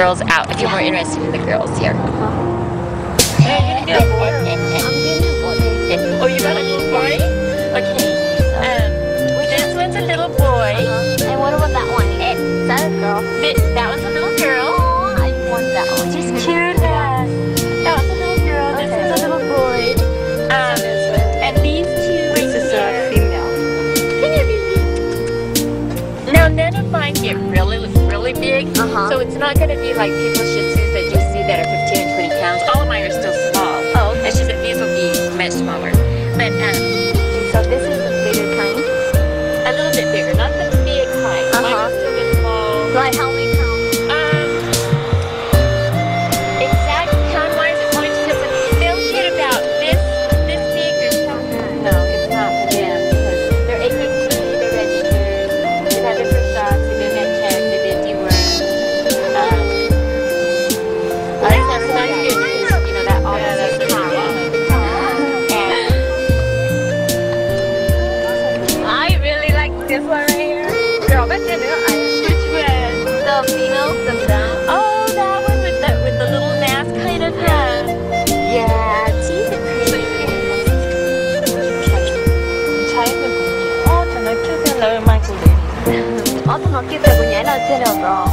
girls out if you're more interested in the girls here. I'm getting a boy. Oh, you got a little boy? Okay. This one's a little boy. And what about that one? Is that a girl? That one's a little girl. Oh, I want that one. She's cute. That one's a little girl. This one's a little boy. And these two. This is a female. Now, none of mine get really big. So it's not going to be like people's Shih Tzus that you see that are 15 and 20 pounds. All of mine are still small. Oh, okay. It's just that these will be much smaller. But So this is the bigger kind? a little bit bigger, not the big kind. Mine are still the small. Like how many pounds? Exact count-wise, it's going to they'll get about this big or something. No, it's not for them because they're AKT, they're registered, they've had their first shots, they've been med checked, they've been dewormed. That's not good because, you know, that all has a trauma. I really like this one right here. Girl, which one? The female, the brown. Oh, that one with the little mask kind of head. Yeah, teeth are pretty. 차이는 뭐냐? 저는 큐브는 얼마 고래. Nó kêu từ của nhảy lên trên đầu rồi.